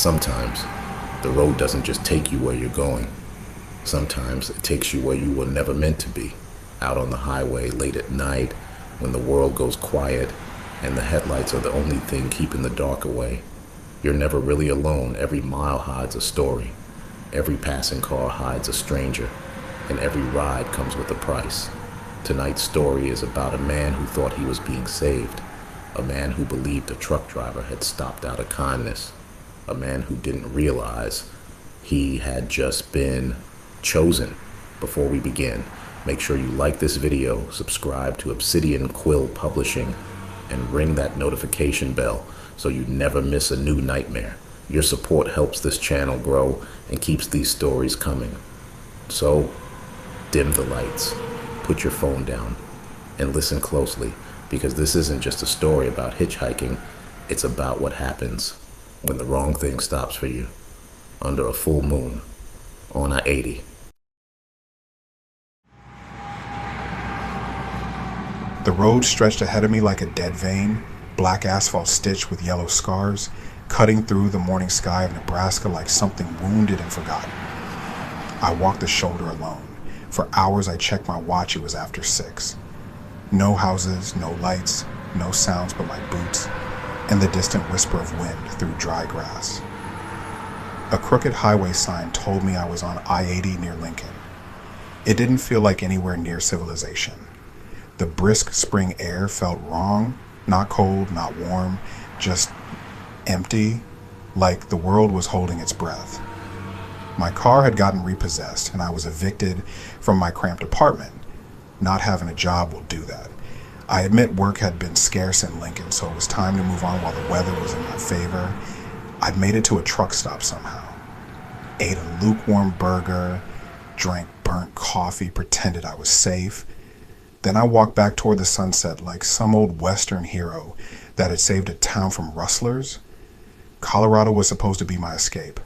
Sometimes the road doesn't just take you where you're going. Sometimes it takes you where you were never meant to be, out on the highway late at night when the world goes quiet and the headlights are the only thing keeping the dark away. You're never really alone. Every mile hides a story. Every passing car hides a stranger, and every ride comes with a price. Tonight's story is about a man who thought he was being saved, a man who believed a truck driver had stopped out of kindness, a man who didn't realize he had just been chosen. Before we begin, make sure you like this video, subscribe to Obsidian Quill Publishing, and ring that notification bell so you never miss a new nightmare. Your support helps this channel grow and keeps these stories coming. So, dim the lights, put your phone down, and listen closely, because this isn't just a story about hitchhiking, it's about what happens when the wrong thing stops for you, under a full moon, on I-80. The road stretched ahead of me like a dead vein, black asphalt stitched with yellow scars, cutting through the morning sky of Nebraska like something wounded and forgotten. I walked the shoulder alone. For hours I checked my watch, it was after 6. No houses, no lights, no sounds but my boots, and the distant whisper of wind through dry grass. A crooked highway sign told me I was on I-80 near Lincoln. It didn't feel like anywhere near civilization. The brisk spring air felt wrong, not cold, not warm, just empty, like the world was holding its breath. My car had gotten repossessed, and I was evicted from my cramped apartment. Not having a job will do that. I admit work had been scarce in Lincoln, so it was time to move on while the weather was in my favor. I'd made it to a truck stop somehow. Ate a lukewarm burger, drank burnt coffee, pretended I was safe. Then I walked back toward the sunset like some old Western hero that had saved a town from rustlers. Colorado was supposed to be my escape.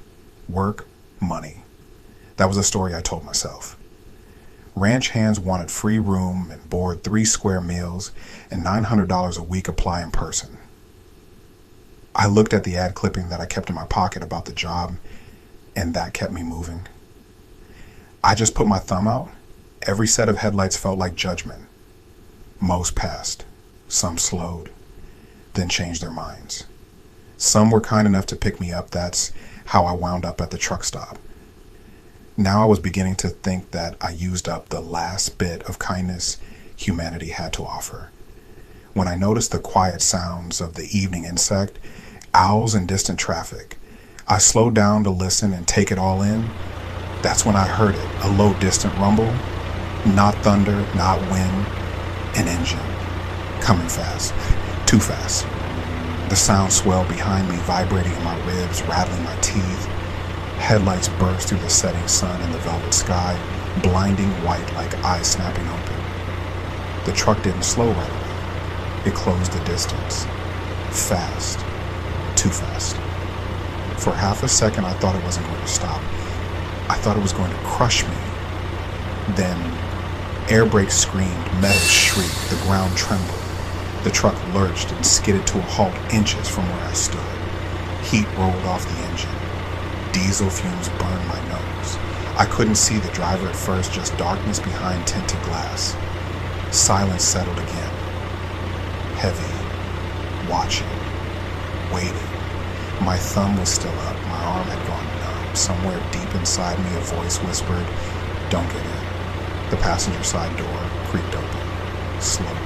Work, money. That was a story I told myself. Ranch hands wanted free room and board, 3 square meals, and $900 a week apply in person. I looked at the ad clipping that I kept in my pocket about the job, and that kept me moving. I just put my thumb out. Every set of headlights felt like judgment. Most passed. Some slowed, then changed their minds. Some were kind enough to pick me up. That's how I wound up at the truck stop. Now I was beginning to think that I used up the last bit of kindness humanity had to offer. When I noticed the quiet sounds of the evening insect, owls and distant traffic, I slowed down to listen and take it all in. That's when I heard it, a low distant rumble. Not thunder, not wind, an engine. Coming fast, too fast. The sound swelled behind me, vibrating in my ribs, rattling my teeth. Headlights burst through the setting sun and the velvet sky, blinding white like eyes snapping open. The truck didn't slow right away. It closed the distance. Fast. Too fast. For half a second, I thought it wasn't going to stop. I thought it was going to crush me. Then, air brakes screamed, metal shrieked, the ground trembled. The truck lurched and skidded to a halt inches from where I stood. Heat rolled off the engine. Diesel fumes burned my nose. I couldn't see the driver at first, just darkness behind tinted glass. Silence settled again. Heavy. Watching. Waiting. My thumb was still up. My arm had gone numb. Somewhere deep inside me, a voice whispered, "Don't get in." The passenger side door creaked open. Slowly.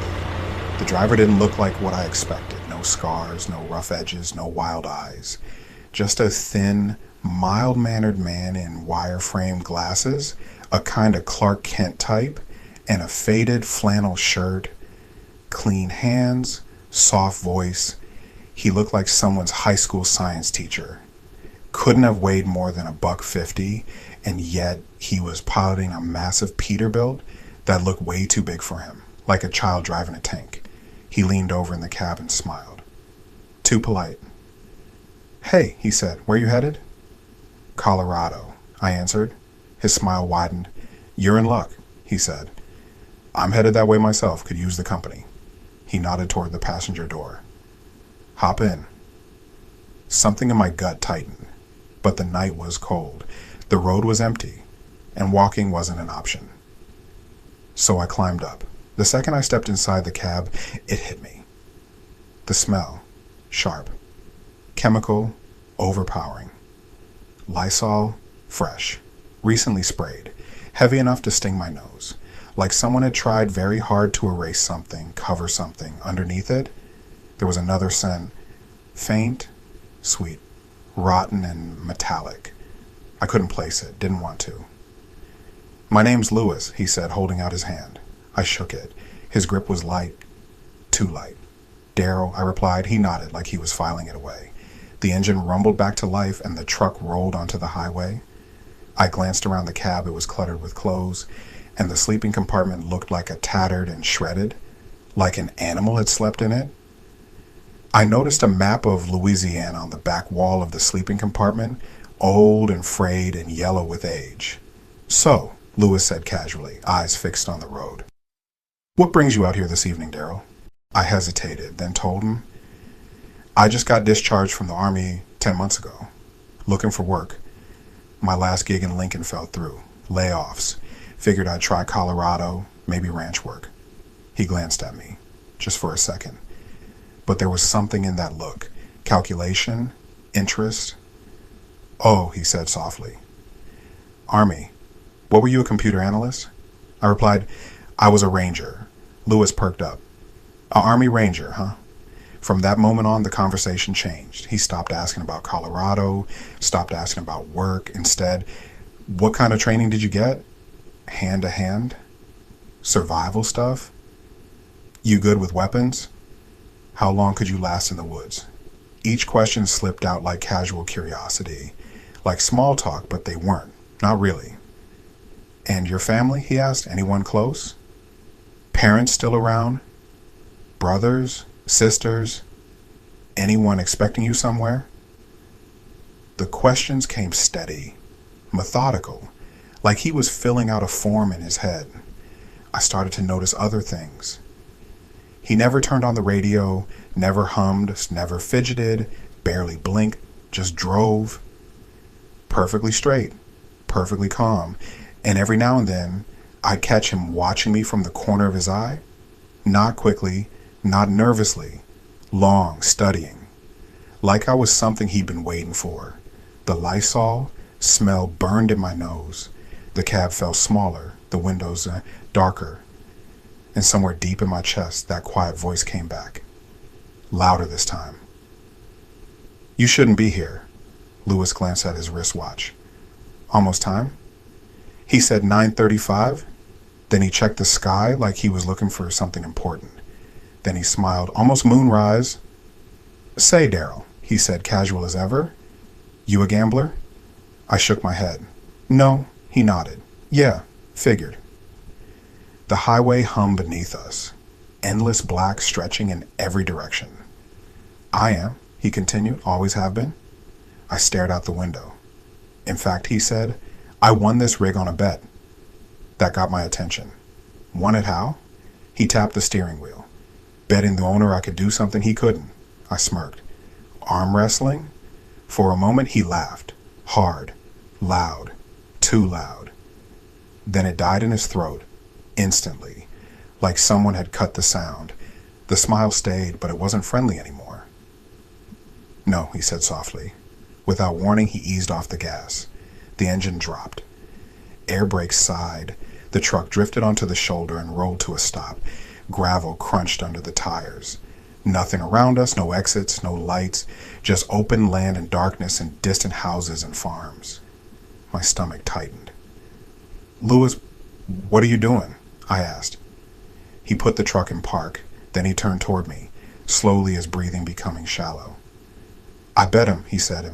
The driver didn't look like what I expected. No scars, no rough edges, no wild eyes. Just a thin, mild-mannered man in wire-frame glasses, a kind of Clark Kent type, and a faded flannel shirt. Clean hands, soft voice. He looked like someone's high school science teacher. Couldn't have weighed more than $150, and yet he was piloting a massive Peterbilt that looked way too big for him, like a child driving a tank. He leaned over in the cab and smiled. Too polite. "Hey," he said, "where you headed?" "Colorado," I answered. His smile widened. "You're in luck," he said. "I'm headed that way myself, could use the company." He nodded toward the passenger door. "Hop in." Something in my gut tightened. but the night was cold. The road was empty, and walking wasn't an option. So I climbed up. The second I stepped inside the cab, it hit me. The smell, sharp. Chemical, overpowering. Lysol, fresh. Recently sprayed. Heavy enough to sting my nose. Like someone had tried very hard to erase something, cover something. Underneath it, there was another scent. Faint, sweet, rotten and metallic. I couldn't place it, didn't want to. "My name's Lewis," he said, holding out his hand. I shook it. His grip was light, too light. "Daryl," I replied. He nodded like he was filing it away. The engine rumbled back to life and the truck rolled onto the highway. I glanced around the cab. It was cluttered with clothes, and the sleeping compartment looked like a tattered and shredded, like an animal had slept in it. I noticed a map of Louisiana on the back wall of the sleeping compartment, old and frayed and yellow with age. "So," Lewis said casually, eyes fixed on the road. "What brings you out here this evening, Daryl?" I hesitated, then told him, "I just got discharged from the Army 10 months ago. Looking for work. My last gig in Lincoln fell through. Layoffs. Figured I'd try Colorado, maybe ranch work." He glanced at me, just for a second. But there was something in that look. Calculation, interest. "Oh," he said softly. "Army. What were you, a computer analyst?" I replied, "I was a ranger." Lewis perked up. "A Army ranger, huh?" From that moment on, the conversation changed. He stopped asking about Colorado, stopped asking about work. Instead, "What kind of training did you get?" "Hand to hand." "Survival stuff?" "You good with weapons?" "How long could you last in the woods?" Each question slipped out like casual curiosity, like small talk, but they weren't. Not really. "And your family?" he asked. "Anyone close? Parents still around? Brothers? Sisters? Anyone expecting you somewhere?" The questions came steady, methodical, like he was filling out a form in his head. I started to notice other things. He never turned on the radio, never hummed, never fidgeted, barely blinked, just drove. Perfectly straight, perfectly calm, and every now and then I'd catch him watching me from the corner of his eye, not quickly, not nervously, long, studying, like I was something he'd been waiting for. The Lysol smell burned in my nose. The cab felt smaller, the windows darker, and somewhere deep in my chest, that quiet voice came back, louder this time. "You shouldn't be here." Lewis glanced at his wristwatch. "Almost time?" He said 9:35. Then he checked the sky like he was looking for something important. Then he smiled, "Almost moonrise." "Say, Daryl," he said, casual as ever, "you a gambler?" I shook my head. "No," he nodded. "Yeah, figured." The highway hummed beneath us, endless black stretching in every direction. "I am," he continued, "always have been." I stared out the window. "In fact," he said, "I won this rig on a bet." That got my attention. "Won it how?" He tapped the steering wheel, betting the owner I could do something he couldn't. I smirked. "Arm wrestling?" For a moment he laughed, hard, loud, too loud. Then it died in his throat, instantly, like someone had cut the sound. The smile stayed, but it wasn't friendly anymore. "No," he said softly. Without warning, he eased off the gas. The engine dropped. Air brakes sighed. The truck drifted onto the shoulder and rolled to a stop. Gravel crunched under the tires. Nothing around us, no exits, no lights, just open land and darkness and distant houses and farms. My stomach tightened. "Lewis, what are you doing?" I asked. He put the truck in park. Then he turned toward me, slowly, his breathing becoming shallow. "I bet him," he said,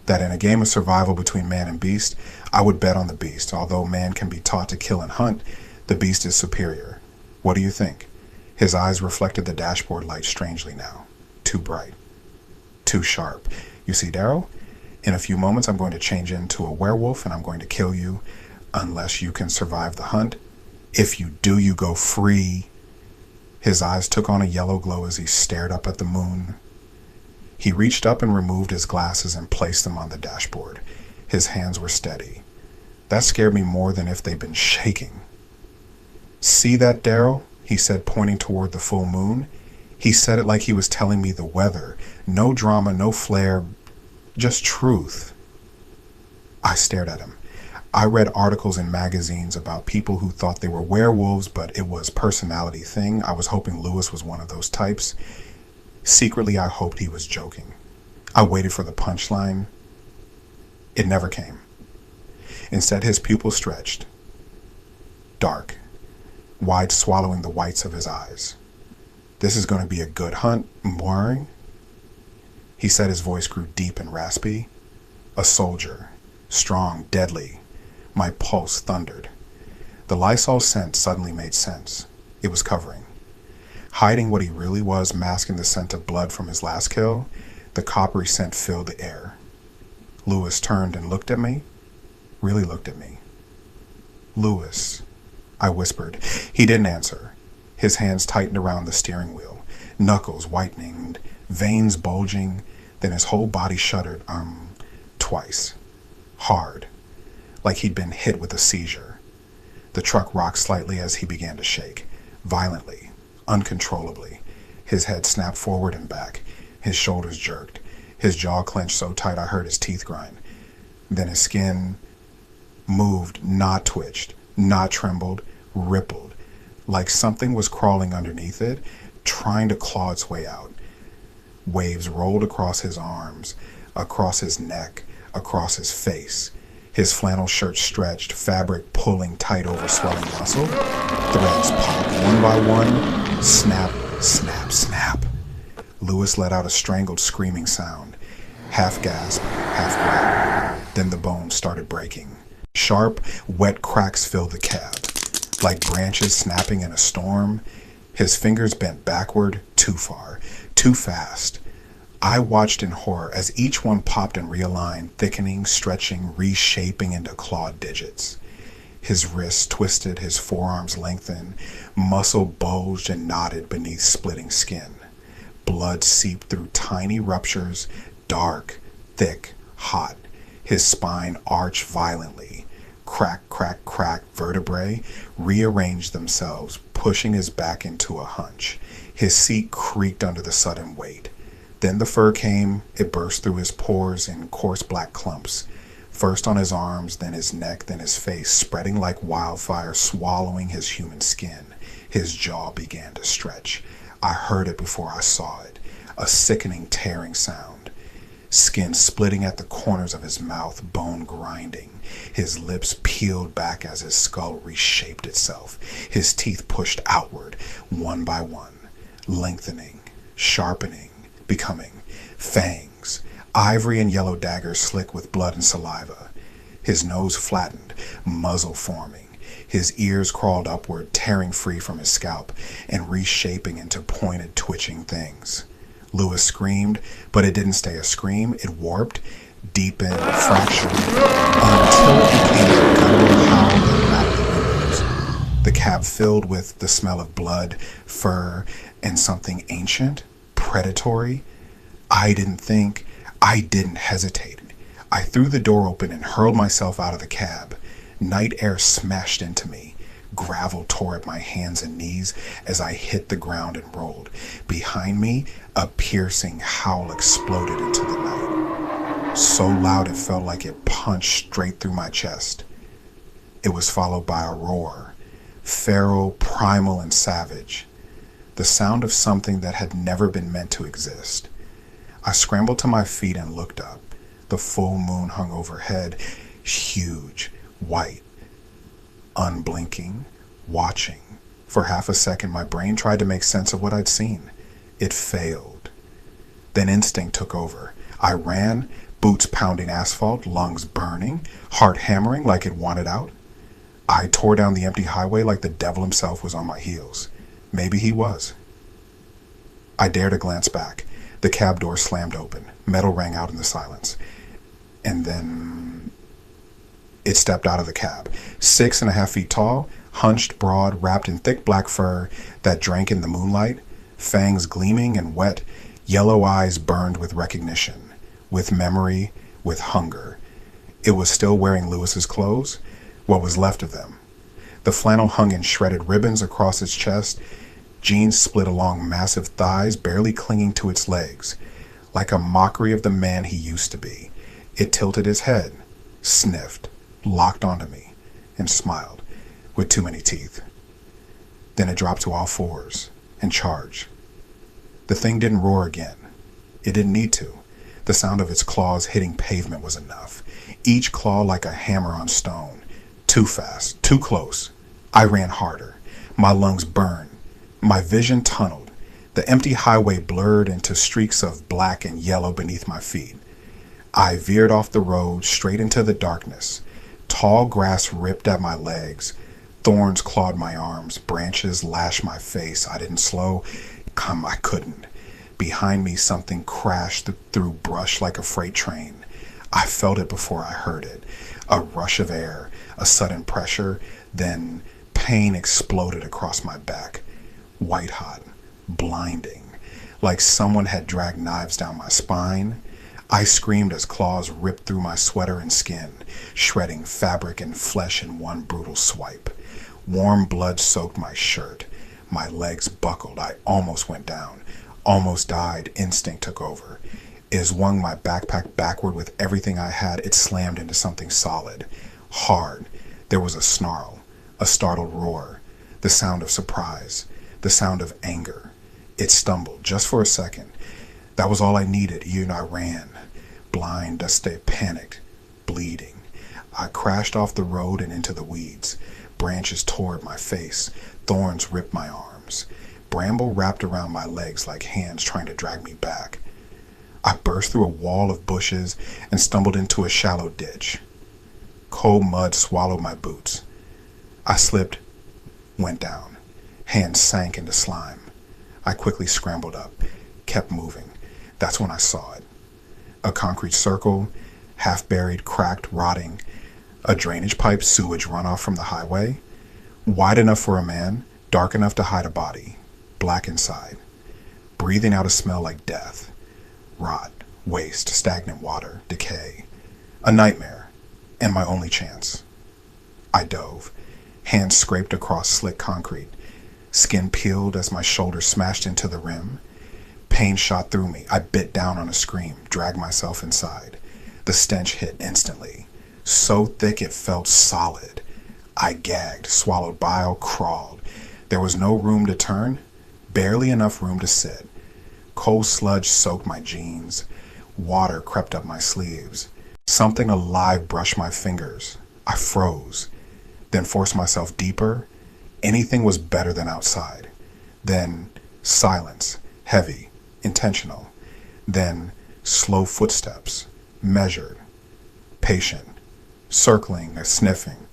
"that in a game of survival between man and beast, I would bet on the beast. Although man can be taught to kill and hunt, the beast is superior. What do you think?" His eyes reflected the dashboard light strangely now. Too bright. Too sharp. "You see, Daryl, in a few moments I'm going to change into a werewolf and I'm going to kill you unless you can survive the hunt. If you do, you go free." His eyes took on a yellow glow as he stared up at the moon. He reached up and removed his glasses and placed them on the dashboard. His hands were steady. That scared me more than if they'd been shaking. "See that, Daryl?" he said, pointing toward the full moon. He said it like he was telling me the weather. No drama, no flair, just truth. I stared at him. I read articles in magazines about people who thought they were werewolves, but it was a personality thing. I was hoping Lewis was one of those types. Secretly, I hoped he was joking. I waited for the punchline. It never came. Instead, his pupils stretched. Dark, wide, swallowing the whites of his eyes. "This is going to be a good hunt, Mwaring?" He said, his voice grew deep and raspy. "A soldier. Strong, deadly." My pulse thundered. The Lysol scent suddenly made sense. It was covering. Hiding what he really was, masking the scent of blood from his last kill, the coppery scent filled the air. Lewis turned and looked at me. Really looked at me. "Lewis," I whispered. He didn't answer. His hands tightened around the steering wheel, knuckles whitening, veins bulging, then his whole body shuddered, twice. Hard, like he'd been hit with a seizure. The truck rocked slightly as he began to shake, violently, uncontrollably. His head snapped forward and back. His shoulders jerked. His jaw clenched so tight I heard his teeth grind. Then his skin moved, not twitched, not trembled, rippled, like something was crawling underneath it, trying to claw its way out. Waves rolled across his arms, across his neck, across his face. His flannel shirt stretched, fabric pulling tight over swelling muscle. Threads popped one by one. Snap, snap, snap. Lewis let out a strangled screaming sound. Half gasp, half growl. Then the bones started breaking. Sharp, wet cracks filled the cab, like branches snapping in a storm. His fingers bent backward, too far, too fast. I watched in horror as each one popped and realigned, thickening, stretching, reshaping into clawed digits. His wrists twisted, his forearms lengthened, muscle bulged and knotted beneath splitting skin. Blood seeped through tiny ruptures, dark, thick, hot. His spine arched violently. Crack, crack, crack, vertebrae rearranged themselves, pushing his back into a hunch. His seat creaked under the sudden weight. Then the fur came. It burst through his pores in coarse black clumps. First on his arms, then his neck, then his face, spreading like wildfire, swallowing his human skin. His jaw began to stretch. I heard it before I saw it. A sickening, tearing sound. Skin splitting at the corners of his mouth, bone grinding. His lips peeled back as his skull reshaped itself. His teeth pushed outward, one by one, lengthening, sharpening, becoming fangs, ivory and yellow daggers slick with blood and saliva. His nose flattened, muzzle forming. His ears crawled upward, tearing free from his scalp and reshaping into pointed, twitching things. Lewis screamed, but it didn't stay a scream. It warped, deepened, fractured, until it became a guttural howl that rattled the windows. The cab filled with the smell of blood, fur, and something ancient, predatory. I didn't think. I didn't hesitate. I threw the door open and hurled myself out of the cab. Night air smashed into me. Gravel tore at my hands and knees as I hit the ground and rolled. Behind me, a piercing howl exploded into the night. So loud it felt like it punched straight through my chest. It was followed by a roar, feral, primal, and savage. The sound of something that had never been meant to exist. I scrambled to my feet and looked up. The full moon hung overhead, huge, white, unblinking, watching. For half a second, my brain tried to make sense of what I'd seen. It failed. Then instinct took over. I ran, boots pounding asphalt, lungs burning, heart hammering like it wanted out. I tore down the empty highway like the devil himself was on my heels. Maybe he was. I dared to glance back. The cab door slammed open. Metal rang out in the silence. And then it stepped out of the cab. 6.5 feet tall, hunched, broad, wrapped in thick black fur that drank in the moonlight, fangs gleaming and wet, Yellow eyes burned with recognition, with memory, with hunger. It was still wearing Lewis's clothes, what was left of them. The flannel hung in shredded ribbons across its chest, jeans split along massive thighs, barely clinging to its legs, like a mockery of the man he used to be. It tilted its head, sniffed, locked onto me, and smiled, with too many teeth. Then it dropped to all fours and charged. The thing didn't roar again. It didn't need to. The sound of its claws hitting pavement was enough. Each claw like a hammer on stone. Too fast, too close. I ran harder. My lungs burned. My vision tunneled. The empty highway blurred into streaks of black and yellow beneath my feet. I veered off the road straight into the darkness. Tall grass ripped at my legs. Thorns clawed my arms. Branches lashed my face. I didn't slow. I couldn't. Behind me, something crashed through brush like a freight train. I felt it before I heard it. A rush of air, a sudden pressure, then pain exploded across my back. White hot, blinding, like someone had dragged knives down my spine. I screamed as claws ripped through my sweater and skin, shredding fabric and flesh in one brutal swipe. Warm blood soaked my shirt. My legs buckled. I almost went down. Almost died. Instinct took over. It swung my backpack backward with everything I had. It slammed into something solid. Hard. There was a snarl. A startled roar. The sound of surprise. The sound of anger. It stumbled, just for a second. That was all I needed. You and I ran. Blind, dusty, panicked, bleeding. I crashed off the road and into the weeds. Branches tore at my face. Thorns ripped my arms. Bramble wrapped around my legs like hands trying to drag me back. I burst through a wall of bushes and stumbled into a shallow ditch. Cold mud swallowed my boots. I slipped, went down. Hands sank into slime. I quickly scrambled up, kept moving. That's when I saw it. A concrete circle, half buried, cracked, rotting. A drainage pipe, sewage runoff from the highway. Wide enough for a man, dark enough to hide a body. Black inside. Breathing out a smell like death. Rot, waste, stagnant water, decay. A nightmare, and my only chance. I dove. Hands scraped across slick concrete. Skin peeled as my shoulder smashed into the rim. Pain shot through me. I bit down on a scream, dragged myself inside. The stench hit instantly. So thick it felt solid. I gagged, swallowed bile, crawled. There was no room to turn, barely enough room to sit. Cold sludge soaked my jeans. Water crept up my sleeves. Something alive brushed my fingers. I froze, then forced myself deeper. Anything was better than outside. Then silence, heavy, intentional. Then slow footsteps, measured, patient, circling, sniffing.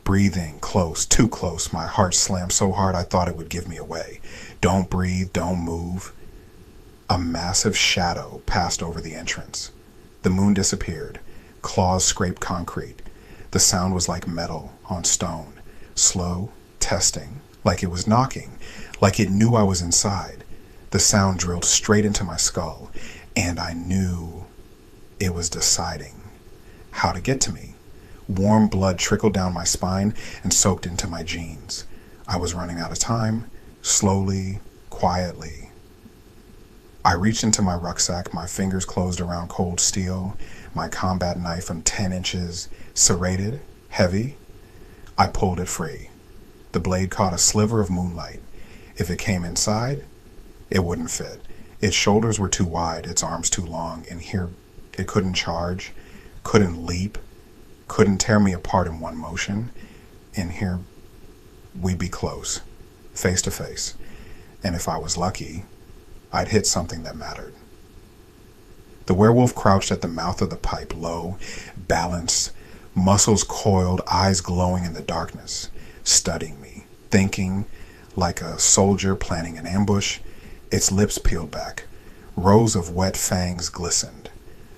Breathing close, too close. My heart slammed so hard I thought it would give me away. Don't breathe, don't move. A massive shadow passed over the entrance. The moon disappeared. Claws scraped concrete. The sound was like metal on stone. Slow, testing, like it was knocking, like it knew I was inside. The sound drilled straight into my skull, and I knew it was deciding how to get to me. Warm blood trickled down my spine and soaked into my jeans. I was running out of time, slowly, quietly. I reached into my rucksack, my fingers closed around cold steel, my combat knife from 10 inches, serrated, heavy. I pulled it free. The blade caught a sliver of moonlight. If it came inside, it wouldn't fit. Its shoulders were too wide, its arms too long, and here it couldn't charge, couldn't leap, couldn't tear me apart in one motion. In here, we'd be close, face to face. And if I was lucky, I'd hit something that mattered. The werewolf crouched at the mouth of the pipe, low, balanced, muscles coiled, eyes glowing in the darkness, studying me, thinking like a soldier planning an ambush. Its lips peeled back. Rows of wet fangs glistened.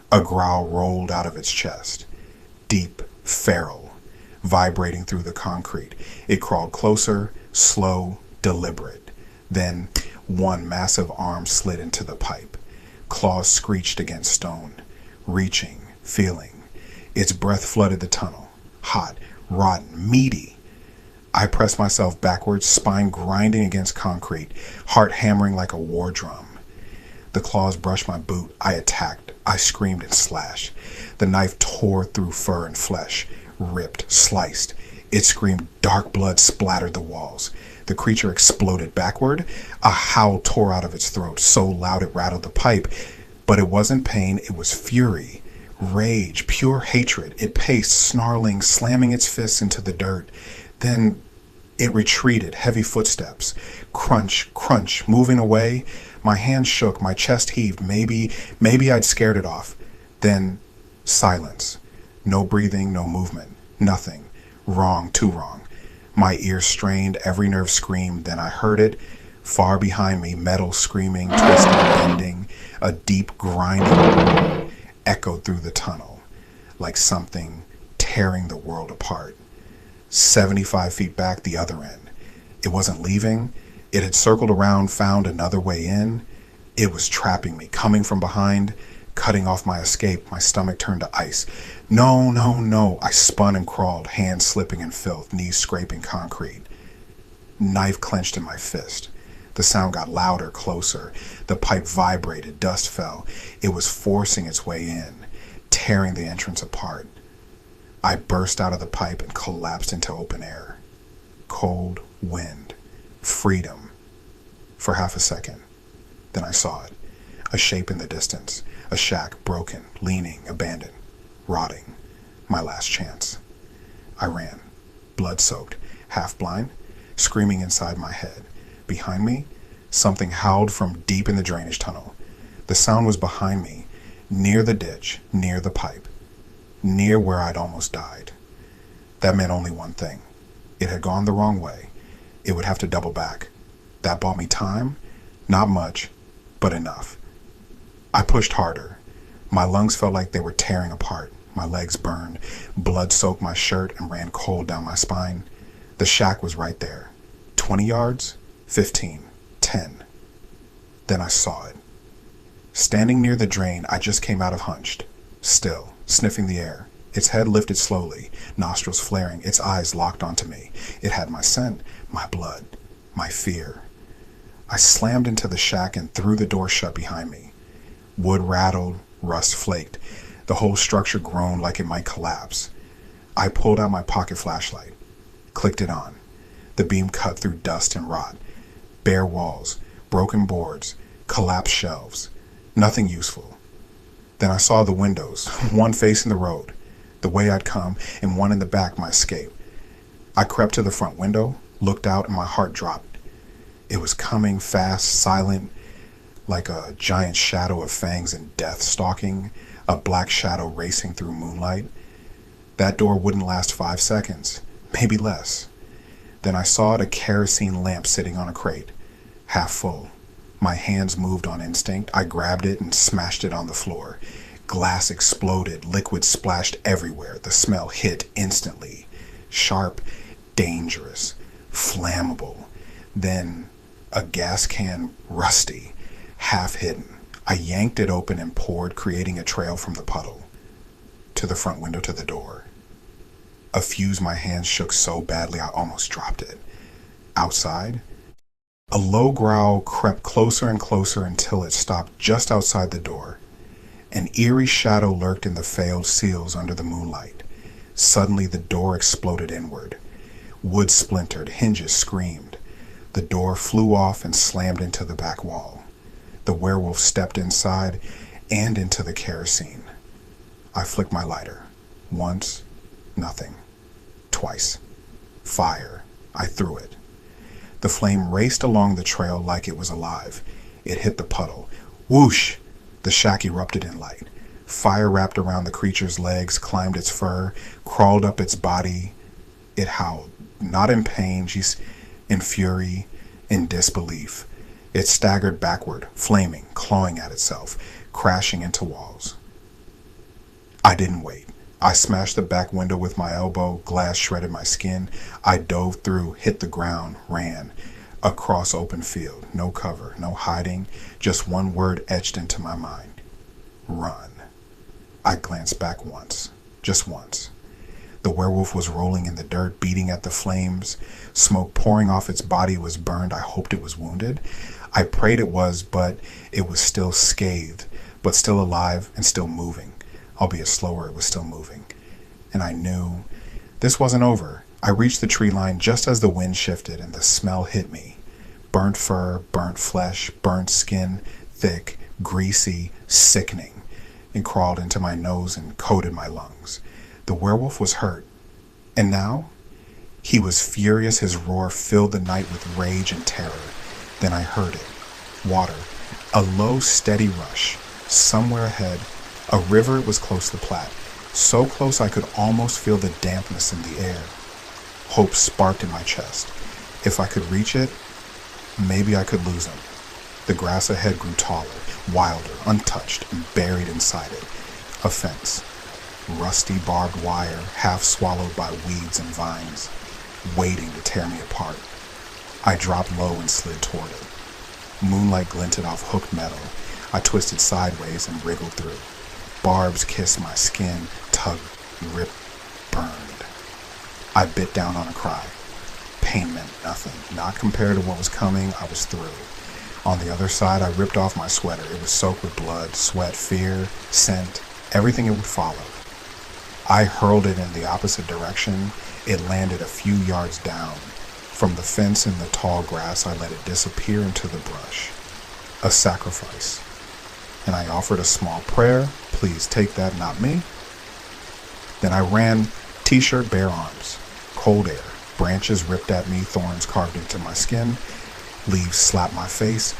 A growl rolled out of its chest. Deep, feral, vibrating through the concrete. It crawled closer, slow, deliberate. Then one massive arm slid into the pipe. Claws screeched against stone, reaching, feeling. Its breath flooded the tunnel, hot, rotten, meaty. I pressed myself backwards, spine grinding against concrete, heart hammering like a war drum. The claws brushed my boot. I attacked. I screamed and slashed. The knife tore through fur and flesh, ripped, sliced. It screamed. Dark blood splattered the walls. The creature exploded backward. A howl tore out of its throat, so loud it rattled the pipe. But it wasn't pain, it was fury, rage, pure hatred. It paced, snarling, slamming its fists into the dirt. Then it retreated, heavy footsteps. Crunch, crunch, moving away. My hands shook, my chest heaved. Maybe I'd scared it off. Then silence. No breathing, no movement. Nothing. Wrong, too wrong. My ears strained, every nerve screamed. Then I heard it. Far behind me, metal screaming, twisting, bending. A deep grinding echoed through the tunnel, like something tearing the world apart. 75 feet back, the other end. It wasn't leaving. It had circled around, found another way in. It was trapping me, coming from behind, cutting off my escape. My stomach turned to ice. No, no, no. I spun and crawled, hands slipping in filth, knees scraping concrete. Knife clenched in my fist. The sound got louder, closer. The pipe vibrated, dust fell. It was forcing its way in, tearing the entrance apart. I burst out of the pipe and collapsed into open air. Cold wind. Freedom. For half a second. Then I saw it. A shape in the distance. A shack, broken, leaning, abandoned, rotting. My last chance. I ran, blood-soaked, half-blind, screaming inside my head. Behind me, something howled from deep in the drainage tunnel. The sound was behind me, near the ditch, near the pipe. Near where I'd almost died. That meant only one thing. It had gone the wrong way. It would have to double back. That bought me time. Not much, but enough. I pushed harder. My lungs felt like they were tearing apart. My legs burned. Blood soaked my shirt and ran cold down my spine. The shack was right there. 20 yards? 15. 10. Then I saw it. Standing near the drain I just came out of hunched. Still. Sniffing the air, its head lifted slowly, nostrils flaring, its eyes locked onto me. It had my scent, my blood, my fear. I slammed into the shack and threw the door shut behind me. Wood rattled, rust flaked. The whole structure groaned like it might collapse. I pulled out my pocket flashlight, clicked it on. The beam cut through dust and rot. Bare walls, broken boards, collapsed shelves. Nothing useful. Then I saw the windows, one facing the road, the way I'd come, and one in the back, my escape. I crept to the front window, looked out, and my heart dropped. It was coming fast, silent, like a giant shadow of fangs and death stalking, a black shadow racing through moonlight. That door wouldn't last 5 seconds, maybe less. Then I saw a kerosene lamp sitting on a crate, half full. My hands moved on instinct. I grabbed it and smashed it on the floor. Glass exploded. Liquid splashed everywhere. The smell hit instantly. Sharp, dangerous, flammable. Then a gas can, rusty, half hidden. I yanked it open and poured, creating a trail from the puddle to the front window to the door. A fuse my hands shook so badly I almost dropped it. Outside, a low growl crept closer and closer until it stopped just outside the door. An eerie shadow lurked in the failed seals under the moonlight. Suddenly the door exploded inward. Wood splintered, hinges screamed. The door flew off and slammed into the back wall. The werewolf stepped inside and into the kerosene. I flicked my lighter. Once, nothing. Twice. Fire. I threw it. The flame raced along the trail like it was alive. It hit the puddle. Whoosh! The shack erupted in light. Fire wrapped around the creature's legs, climbed its fur, crawled up its body. It howled, not in pain, just in fury, in disbelief. It staggered backward, flaming, clawing at itself, crashing into walls. I didn't wait. I smashed the back window with my elbow, glass shredded my skin. I dove through, hit the ground, ran. Across open field, no cover, no hiding, just one word etched into my mind. Run. I glanced back once, just once. The werewolf was rolling in the dirt, beating at the flames. Smoke pouring off its body was burned. I hoped it was wounded. I prayed it was, but it was still scathed, but still alive and still moving. Albeit slower, it was still moving. And I knew this wasn't over. I reached the tree line just as the wind shifted and the smell hit me. Burnt fur, burnt flesh, burnt skin, thick, greasy, sickening. It crawled into my nose and coated my lungs. The werewolf was hurt. And now? He was furious. His roar filled the night with rage and terror. Then I heard it. Water. A low, steady rush. Somewhere ahead, a river. It was close to the Platte. So close I could almost feel the dampness in the air. Hope sparked in my chest. If I could reach it, maybe I could lose him. The grass ahead grew taller, wilder, untouched, and buried inside it. A fence. Rusty barbed wire, half swallowed by weeds and vines, waiting to tear me apart. I dropped low and slid toward it. Moonlight glinted off hooked metal. I twisted sideways and wriggled through. Barbs kissed my skin, tugged, ripped, burned. I bit down on a cry. Pain meant nothing. Not compared to what was coming. I was through. On the other side, I ripped off my sweater. It was soaked with blood, sweat, fear, scent, everything it would follow. I hurled it in the opposite direction. It landed a few yards down. From the fence in the tall grass, I let it disappear into the brush. A sacrifice. And I offered a small prayer. Please take that, not me. Then I ran, t-shirt, bare arms. Cold air. Branches ripped at me, thorns carved into my skin. Leaves slapped my face.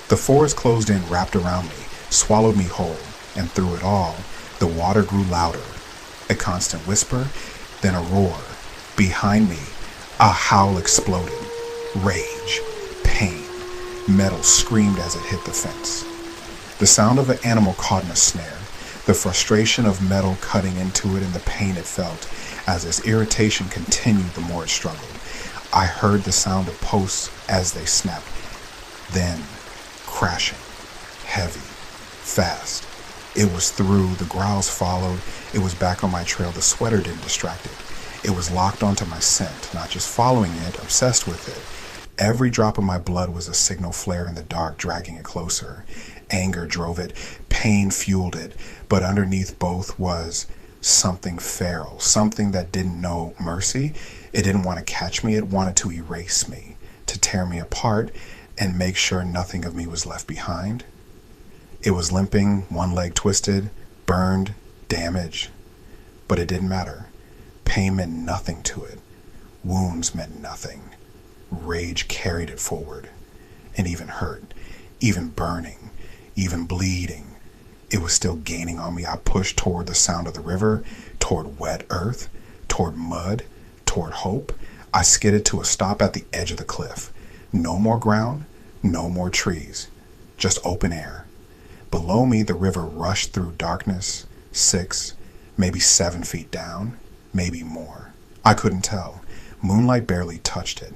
The forest closed in, wrapped around me, swallowed me whole. And through it all, the water grew louder. A constant whisper, then a roar. Behind me, a howl exploded. Rage, pain, metal screamed as it hit the fence. The sound of an animal caught in a snare, the frustration of metal cutting into it and the pain it felt as its irritation continued the more it struggled. I heard the sound of posts as they snapped, then crashing, heavy, fast. It was through, the growls followed, it was back on my trail, the sweater didn't distract it. It was locked onto my scent, not just following it, obsessed with it. Every drop of my blood was a signal flare in the dark, dragging it closer. Anger drove it, pain fueled it, but underneath both was something feral, something that didn't know mercy. It didn't want to catch me, it wanted to erase me, to tear me apart and make sure nothing of me was left behind. It was limping, one leg twisted, burned, damaged, but it didn't matter. Pain meant nothing to it. Wounds meant nothing. Rage carried it forward, and even hurt, even burning, even bleeding. It was still gaining on me. I pushed toward the sound of the river, toward wet earth, toward mud, toward hope. I skidded to a stop at the edge of the cliff. No more ground, no more trees, just open air. Below me, the river rushed through darkness, 6, maybe 7 feet down, maybe more. I couldn't tell. Moonlight barely touched it.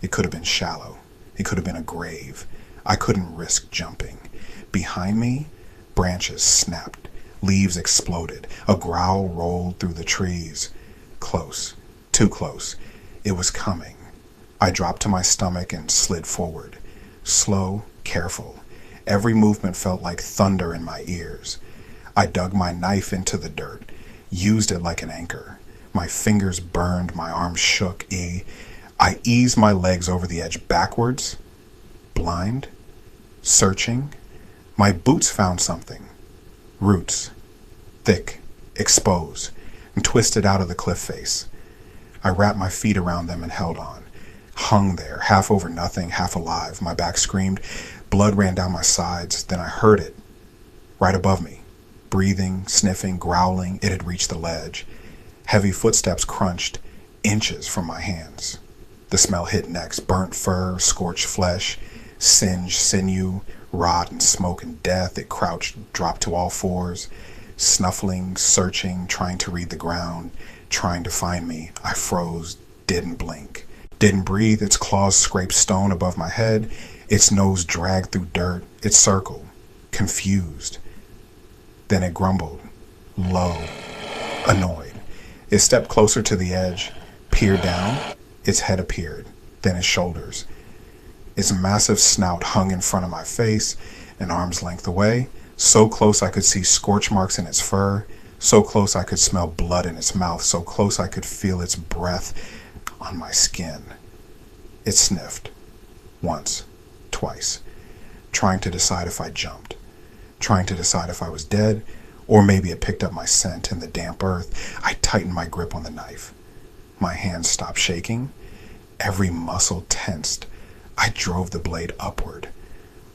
It could have been shallow. It could have been a grave. I couldn't risk jumping. Behind me, branches snapped. Leaves exploded. A growl rolled through the trees. Close. Too close. It was coming. I dropped to my stomach and slid forward. Slow, careful. Every movement felt like thunder in my ears. I dug my knife into the dirt, used it like an anchor. My fingers burned, my arms shook. I eased my legs over the edge backwards, blind, searching. My boots found something. Roots, thick, exposed, and twisted out of the cliff face. I wrapped my feet around them and held on. Hung there, half over nothing, half alive. My back screamed. Blood ran down my sides. Then I heard it, right above me. Breathing, sniffing, growling. It had reached the ledge. Heavy footsteps crunched inches from my hands. The smell hit next. Burnt fur, scorched flesh, singed sinew, rot and smoke and death. It crouched, dropped to all fours, snuffling, searching, trying to read the ground, trying to find me. I froze, didn't blink. Didn't breathe. Its claws scraped stone above my head. Its nose dragged through dirt. It circled, confused. Then it grumbled, low, annoyed. It stepped closer to the edge, peered down. Its head appeared, then its shoulders. Its massive snout hung in front of my face, an arm's length away, so close I could see scorch marks in its fur, so close I could smell blood in its mouth, so close I could feel its breath on my skin. It sniffed. Once. Twice. Trying to decide if I jumped. Trying to decide if I was dead, or maybe it picked up my scent in the damp earth. I tightened my grip on the knife. My hands stopped shaking. Every muscle tensed. I drove the blade upward.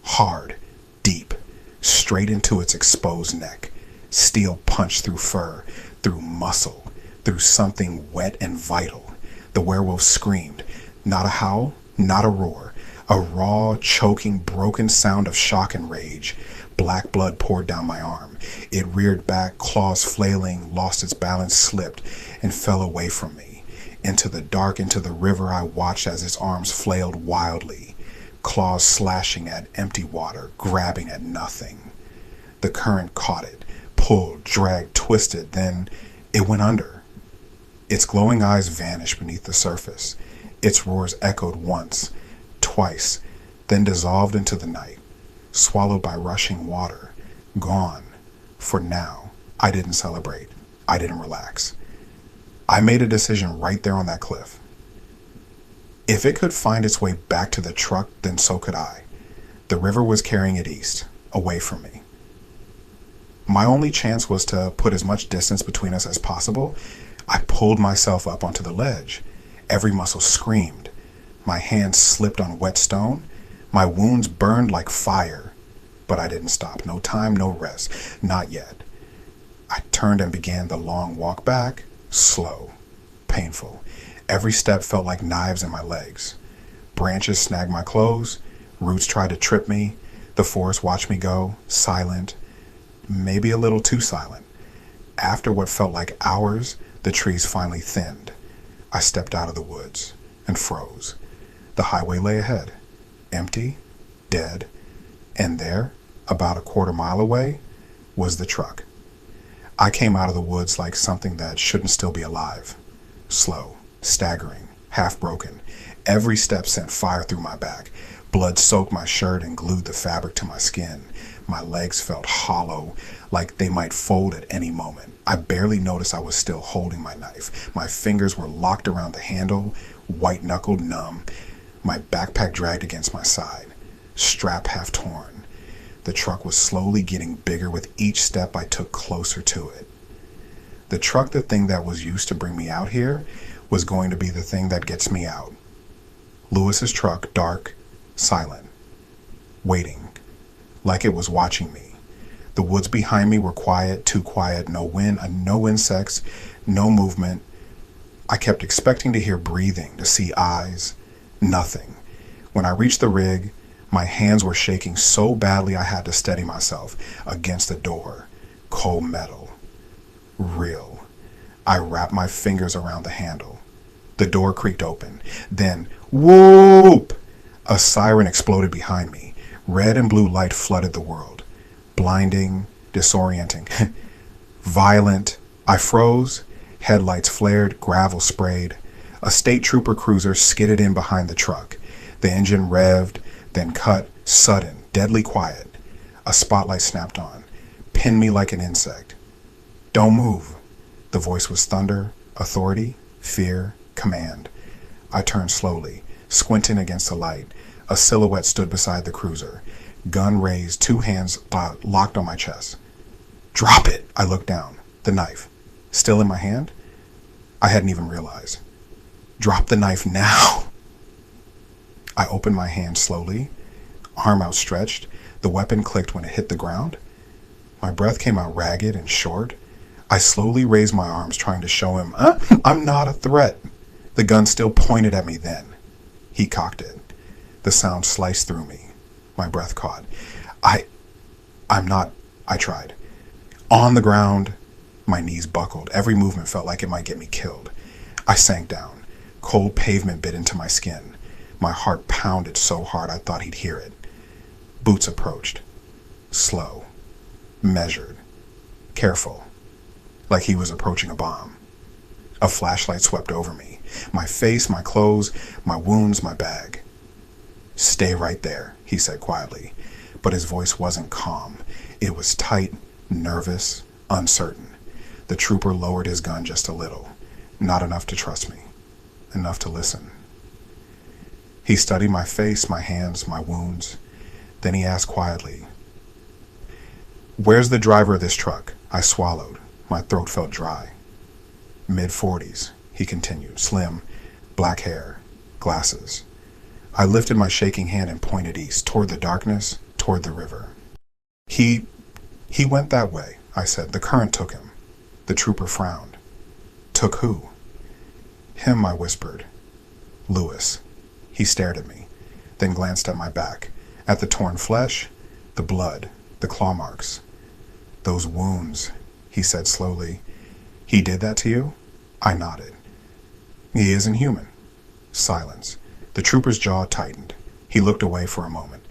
Hard. Deep. Straight into its exposed neck. Steel punched through fur, through muscle, through something wet and vital. The werewolf screamed. Not a howl, not a roar. A raw, choking, broken sound of shock and rage. Black blood poured down my arm. It reared back, claws flailing, lost its balance, slipped, and fell away from me. Into the dark, into the river, I watched as its arms flailed wildly. Claws slashing at empty water, grabbing at nothing. The current caught it, pulled, dragged, twisted, then it went under. Its glowing eyes vanished beneath the surface. Its roars echoed once, twice, then dissolved into the night, swallowed by rushing water, gone. For now, I didn't celebrate. I didn't relax. I made a decision right there on that cliff. If it could find its way back to the truck, then so could I. The river was carrying it east, away from me. My only chance was to put as much distance between us as possible. I pulled myself up onto the ledge. Every muscle screamed. My hands slipped on wet stone. My wounds burned like fire. But I didn't stop. No time, no rest. Not yet. I turned and began the long walk back. Slow. Painful. Every step felt like knives in my legs. Branches snagged my clothes. Roots tried to trip me. The forest watched me go, silent. Maybe a little too silent. After what felt like hours, the trees finally thinned. I stepped out of the woods and froze. The highway lay ahead, empty, dead, and there, about a quarter mile away, was the truck. I came out of the woods like something that shouldn't still be alive. Slow, staggering, half broken. Every step sent fire through my back. Blood soaked my shirt and glued the fabric to my skin. My legs felt hollow, like they might fold at any moment. I barely noticed I was still holding my knife. My fingers were locked around the handle, white-knuckled, numb. My backpack dragged against my side, strap half torn. The truck was slowly getting bigger with each step I took closer to it. The truck, the thing that was used to bring me out here, was going to be the thing that gets me out. Lewis's truck, dark, silent, waiting, like it was watching me. The woods behind me were quiet, too quiet, no wind, no insects, no movement. I kept expecting to hear breathing, to see eyes. Nothing. When I reached the rig, my hands were shaking so badly I had to steady myself against the door. Cold metal. Real. I wrapped my fingers around the handle. The door creaked open. Then, whoop! A siren exploded behind me. Red and blue light flooded the world. Blinding, disorienting, violent. I froze. Headlights flared, gravel sprayed. A state trooper cruiser skidded in behind the truck. The engine revved, then cut, sudden, deadly quiet. A spotlight snapped on, pinned me like an insect. Don't move. The voice was thunder, authority, fear, command. I turned slowly, squinting against the light. A silhouette stood beside the cruiser, gun raised, two hands locked on my chest. Drop it! I looked down. The knife. Still in my hand? I hadn't even realized. Drop the knife now! I opened my hand slowly, arm outstretched. The weapon clicked when it hit the ground. My breath came out ragged and short. I slowly raised my arms, trying to show him, I'm not a threat. The gun still pointed at me then. He cocked it. The sound sliced through me. My breath caught. I'm not, I tried. On the ground, my knees buckled. Every movement felt like it might get me killed. I sank down, Cold pavement bit into my skin. My heart pounded so hard I thought he'd hear it. Boots approached. Slow. Measured. Careful. Like he was approaching a bomb. A flashlight swept over me. My face, my clothes, my wounds, my bag. "Stay right there," he said quietly. But his voice wasn't calm. It was tight, nervous, uncertain. The trooper lowered his gun just a little. Not enough to trust me. Enough to listen. He studied my face, my hands, my wounds. Then he asked quietly, "Where's the driver of this truck?" I swallowed. My throat felt dry. "Mid-40s, he continued, slim, black hair, glasses. I lifted my shaking hand and pointed east, toward the darkness, toward the river. He went that way," I said. "The current took him." The trooper frowned. "Took who?" "Him," I whispered. "Lewis." He stared at me, then glanced at my back, at the torn flesh, the blood, the claw marks. "Those wounds," he said slowly. "He did that to you?" I nodded. "He isn't human." Silence. The trooper's jaw tightened. He looked away for a moment,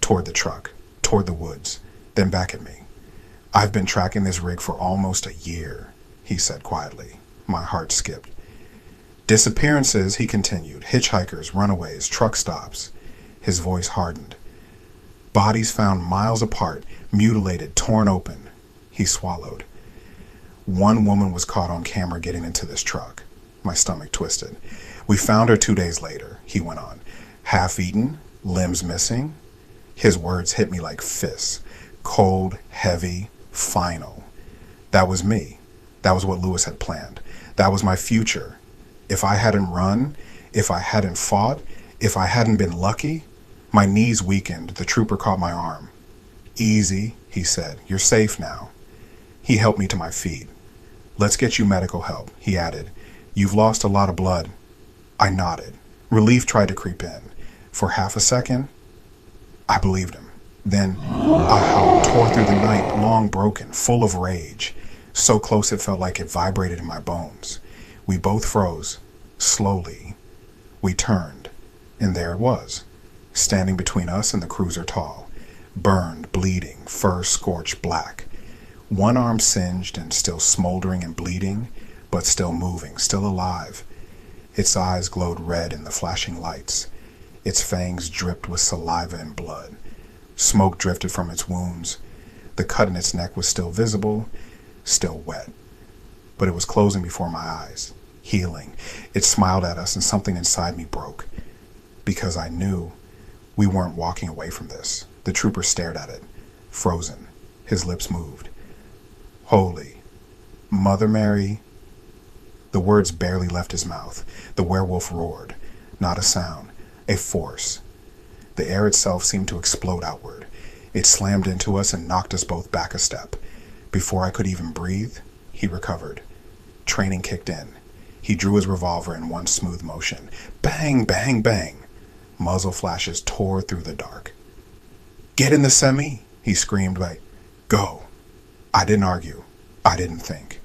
toward the truck, toward the woods, then back at me. "I've been tracking this rig for almost a year," he said quietly. My heart skipped. "Disappearances," he continued. "Hitchhikers, runaways, truck stops." His voice hardened. "Bodies found miles apart, mutilated, torn open." He swallowed. "One woman was caught on camera getting into this truck." My stomach twisted. "We found her 2 days later," he went on. "Half-eaten, limbs missing." His words hit me like fists. Cold, heavy, final. That was me. That was what Lewis had planned. That was my future. If I hadn't run, if I hadn't fought, if I hadn't been lucky. My knees weakened. The trooper caught my arm. "Easy," he said. "You're safe now." He helped me to my feet. "Let's get you medical help," he added. "You've lost a lot of blood." I nodded. Relief tried to creep in. For half a second, I believed him. Then a howl tore through the night, long broken, full of rage. So close it felt like it vibrated in my bones. We both froze. Slowly. We turned. And there it was, standing between us and the cruiser tall. Burned, bleeding, fur scorched black. One arm singed and still smoldering and bleeding, but still moving, still alive. Its eyes glowed red in the flashing lights. Its fangs dripped with saliva and blood. Smoke drifted from its wounds. The cut in its neck was still visible, still wet. But it was closing before my eyes, healing. It smiled at us and something inside me broke. Because I knew we weren't walking away from this. The trooper stared at it, frozen. His lips moved. "Holy Mother Mary." The words barely left his mouth. The werewolf roared. Not a sound, a force. The air itself seemed to explode outward. It slammed into us and knocked us both back a step. Before I could even breathe, he recovered. Training kicked in. He drew his revolver in one smooth motion. Bang, bang, bang. Muzzle flashes tore through the dark. "Get in the semi," he screamed. "Go." I didn't argue. I didn't think.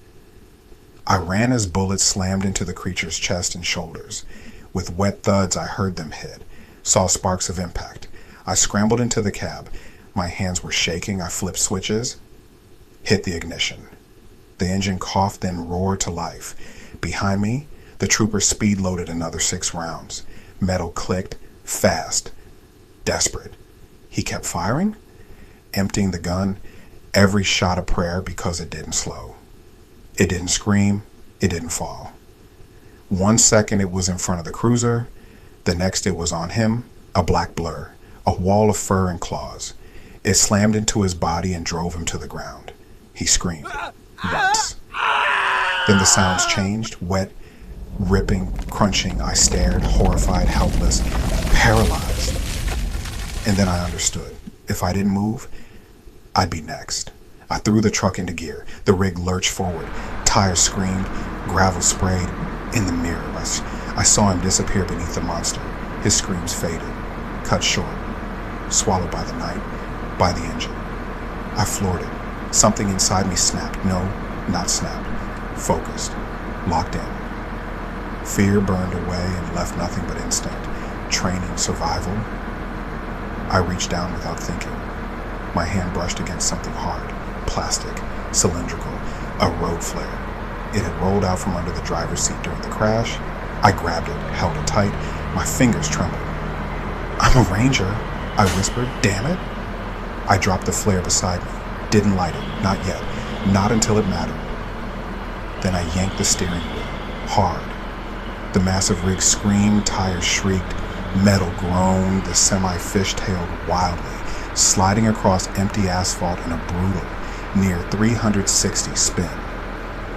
I ran as bullets slammed into the creature's chest and shoulders. With wet thuds, I heard them hit, saw sparks of impact. I scrambled into the cab. My hands were shaking. I flipped switches, hit the ignition. The engine coughed, then roared to life. Behind me, the trooper speed-loaded another 6 rounds. Metal clicked, fast, desperate. He kept firing, emptying the gun, every shot a prayer because it didn't slow. It didn't scream, it didn't fall. 1 second it was in front of the cruiser, the next it was on him, a black blur, a wall of fur and claws. It slammed into his body and drove him to the ground. He screamed, once. Then the sounds changed, wet, ripping, crunching. I stared, horrified, helpless, paralyzed. And then I understood. If I didn't move, I'd be next. I threw the truck into gear. The rig lurched forward. Tires screamed. Gravel sprayed. In the mirror, I saw him disappear beneath the monster. His screams faded, cut short, swallowed by the night, by the engine. I floored it. Something inside me snapped. No, not snapped. Focused. Locked in. Fear burned away and left nothing but instinct, training, survival. I reached down without thinking. My hand brushed against something hard, plastic, cylindrical, a road flare. It had rolled out from under the driver's seat during the crash. I grabbed it, held it tight. My fingers trembled. "I'm a ranger," I whispered. "Damn it." I dropped the flare beside me. Didn't light it. Not yet. Not until it mattered. Then I yanked the steering wheel. Hard. The massive rig screamed, tires shrieked, metal groaned, the semi fishtailed wildly, sliding across empty asphalt in a brutal, near 360 spin.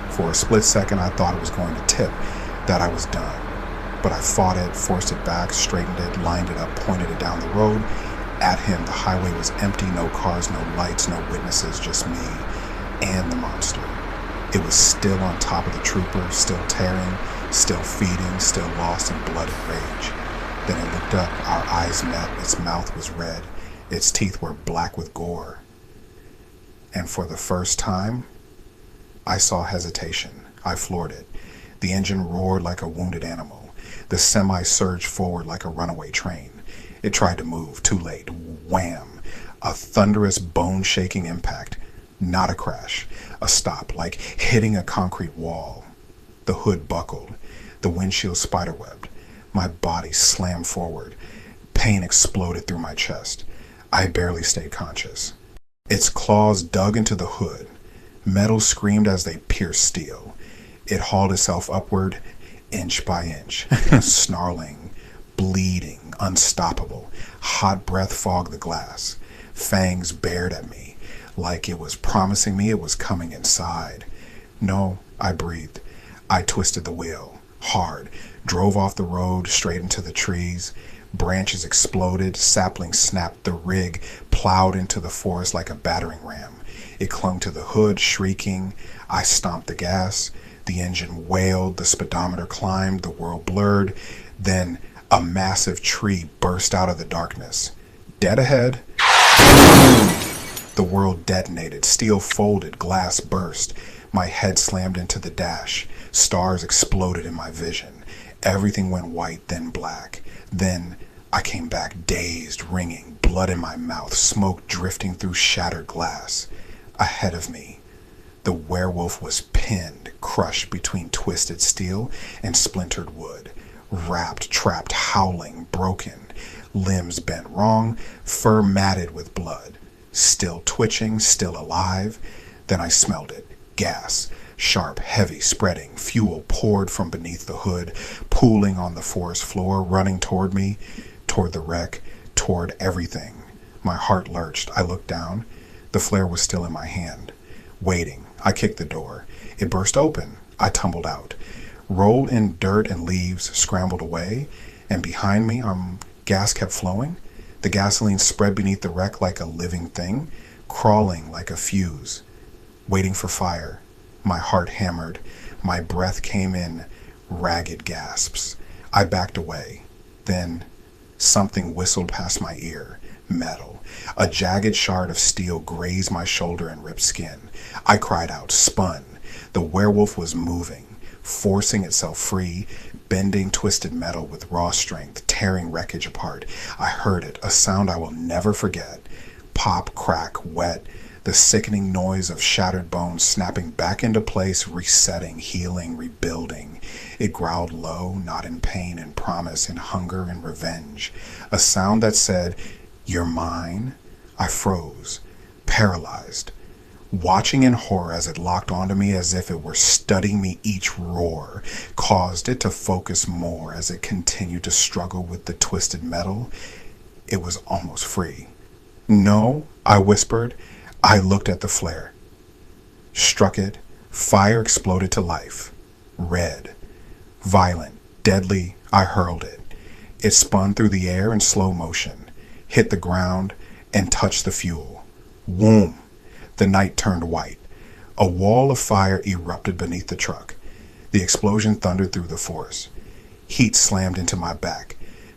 For a split second I thought it was going to tip, that I was done. But I fought it, forced it back, straightened it, lined it up, pointed it down the road. At him, the highway was empty, no cars, no lights, no witnesses, just me and the monster. It was still on top of the trooper, still tearing, still feeding, still lost in blood and rage. Then it looked up, our eyes met, its mouth was red, its teeth were black with gore. And for the first time, I saw hesitation. I floored it. The engine roared like a wounded animal. The semi surged forward like a runaway train. It tried to move, too late. Wham! A thunderous, bone-shaking impact. Not a crash. A stop, like hitting a concrete wall. The hood buckled. The windshield spiderwebbed. My body slammed forward. Pain exploded through my chest. I barely stayed conscious. Its claws dug into the hood. Metal screamed as they pierced steel. It hauled itself upward, inch by inch, snarling, bleeding, unstoppable. Hot breath fogged the glass. Fangs bared at me, like it was promising me it was coming inside. No, I breathed. I twisted the wheel, hard, drove off the road, straight into the trees. Branches exploded, saplings snapped, the rig plowed into the forest like a battering ram. It clung to the hood, shrieking. I stomped the gas. The engine wailed, the speedometer climbed, the world blurred. Then a massive tree burst out of the darkness. Dead ahead. The world detonated, steel folded, glass burst. My head slammed into the dash. Stars exploded in my vision. Everything went white, then black. Then I came back dazed, ringing, blood in my mouth, smoke drifting through shattered glass. Ahead of me, the werewolf was pinned, crushed between twisted steel and splintered wood, wrapped, trapped, howling, broken, limbs bent wrong, fur matted with blood, still twitching, still alive. Then I smelled it, gas, sharp, heavy, spreading, fuel poured from beneath the hood, pooling on the forest floor, running toward me, toward the wreck, toward everything. My heart lurched. I looked down. The flare was still in my hand. Waiting. I kicked the door. It burst open. I tumbled out. Rolled in dirt and leaves, scrambled away, and behind me, gas kept flowing. The gasoline spread beneath the wreck like a living thing, crawling like a fuse, waiting for fire. My heart hammered. My breath came in ragged gasps. I backed away. Then something whistled past my ear. Metal. A jagged shard of steel grazed my shoulder and ripped skin. I cried out, spun. The werewolf was moving, forcing itself free, bending twisted metal with raw strength, tearing wreckage apart. I heard it, a sound I will never forget. Pop, crack, wet, the sickening noise of shattered bones snapping back into place, resetting, healing, rebuilding. It growled low, not in pain and promise, in hunger and revenge. A sound that said, "You're mine." I froze, paralyzed, watching in horror as it locked onto me as if it were studying me. Each roar caused it to focus more as it continued to struggle with the twisted metal. It was almost free. "No," I whispered. I looked at the flare. Struck it. Fire exploded to life. Red. Violent. Deadly. I hurled it. It spun through the air in slow motion, hit the ground, and touched the fuel. Whoom! The night turned white. A wall of fire erupted beneath the truck. The explosion thundered through the forest. Heat slammed into my back.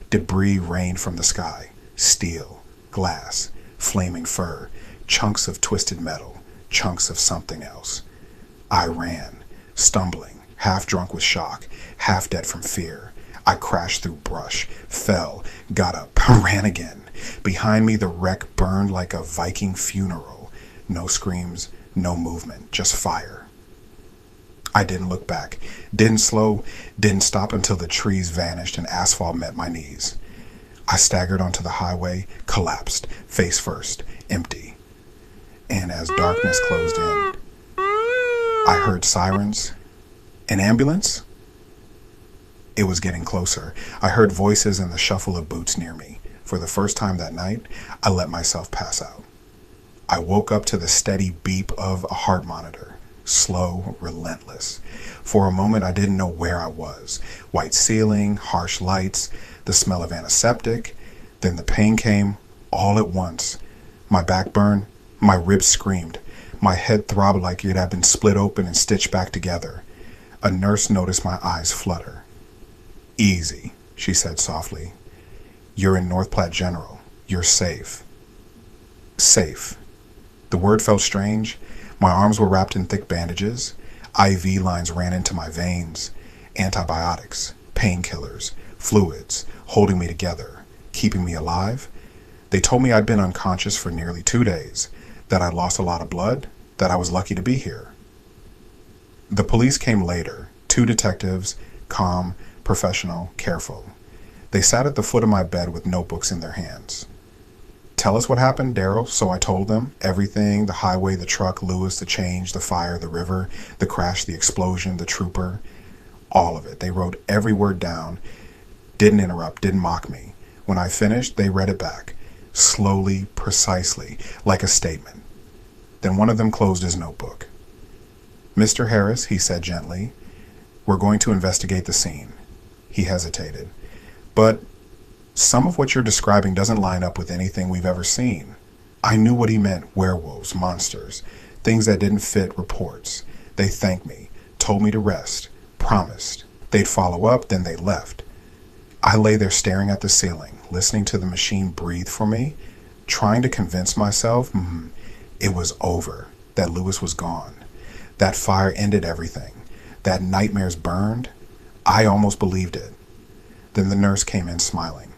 Debris rained from the sky. Steel, glass, flaming fur, chunks of twisted metal, chunks of something else. I ran, stumbling, half drunk with shock, half dead from fear. I crashed through brush, fell, got up, ran again. Behind me, the wreck burned like a Viking funeral. No screams, no movement, just fire. I didn't look back, didn't slow, didn't stop until the trees vanished and asphalt met my knees. I staggered onto the highway, collapsed, face first, empty. And as darkness closed in, I heard sirens. An ambulance? It was getting closer. I heard voices and the shuffle of boots near me. For the first time that night, I let myself pass out. I woke up to the steady beep of a heart monitor. Slow, relentless. For a moment, I didn't know where I was. White ceiling, harsh lights, the smell of antiseptic. Then the pain came all at once. My back burned, my ribs screamed. My head throbbed like it had been split open and stitched back together. A nurse noticed my eyes flutter. "Easy," she said softly. "You're in North Platte General. You're safe." Safe. The word felt strange. My arms were wrapped in thick bandages. IV lines ran into my veins. Antibiotics, painkillers, fluids, holding me together, keeping me alive. They told me I'd been unconscious for nearly 2 days, that I'd lost a lot of blood, that I was lucky to be here. The police came later, 2 detectives, calm, professional, careful. They sat at the foot of my bed with notebooks in their hands. "Tell us what happened, Daryl." So I told them everything: the highway, the truck, Lewis, the change, the fire, the river, the crash, the explosion, the trooper. All of it. They wrote every word down, didn't interrupt, didn't mock me. When I finished, they read it back, slowly, precisely, like a statement. Then one of them closed his notebook. "Mr. Harris," he said gently, "we're going to investigate the scene." He hesitated. "But some of what you're describing doesn't line up with anything we've ever seen." I knew what he meant: werewolves, monsters, things that didn't fit reports. They thanked me, told me to rest, promised. They'd follow up, then they left. I lay there staring at the ceiling, listening to the machine breathe for me, trying to convince myself it was over, that Lewis was gone. That fire ended everything. That nightmares burned. I almost believed it. Then the nurse came in smiling.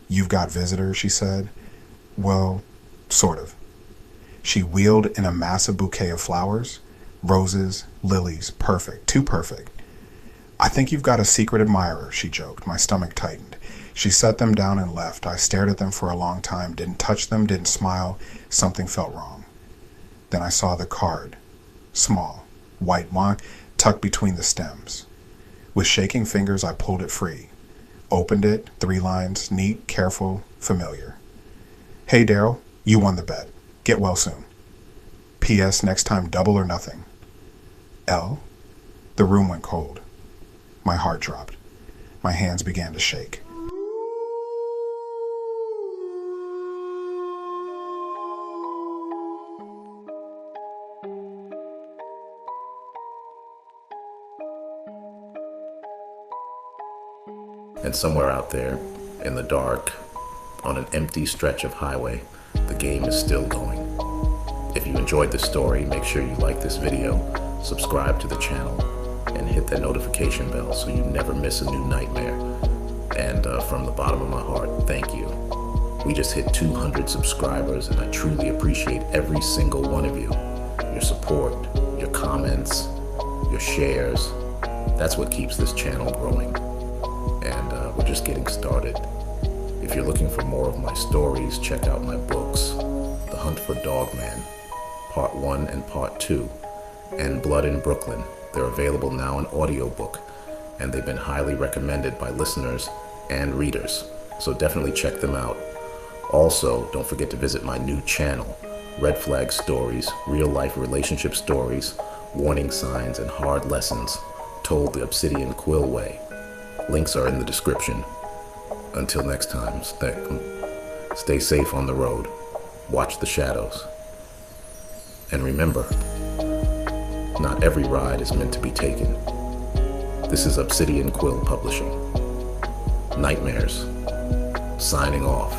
"You've got visitors," she said. "Well, sort of." She wheeled in a massive bouquet of flowers, roses, lilies, perfect, too perfect. "I think you've got a secret admirer," she joked. My stomach tightened. She set them down and left. I stared at them for a long time, didn't touch them, didn't smile. Something felt wrong. Then I saw the card. Small, white wine, tucked between the stems. With shaking fingers, I pulled it free. Opened it, 3 lines, neat, careful, familiar. "Hey, Daryl, you won the bet. Get well soon. P.S. Next time, double or nothing." L. The room went cold. My heart dropped. My hands began to shake. And somewhere out there, in the dark, on an empty stretch of highway, the game is still going. If you enjoyed this story, make sure you like this video, subscribe to the channel, and hit that notification bell so you never miss a new nightmare. And from the bottom of my heart, thank you. We just hit 200 subscribers, and I truly appreciate every single one of you. Your support, your comments, your shares. That's what keeps this channel growing. And we're just getting started. If you're looking for more of my stories, check out my books, The Hunt for Dogman, Part 1 and Part 2, and Blood in Brooklyn. They're available now in audiobook, and they've been highly recommended by listeners and readers, so definitely check them out. Also, don't forget to visit my new channel, Red Flag Stories, real-life relationship stories, warning signs, and hard lessons, told the Obsidian Quill way. Links are in the description. Until next time, stay safe on the road. Watch the shadows. And remember, not every ride is meant to be taken. This is Obsidian Quill Publishing Nightmares, signing off.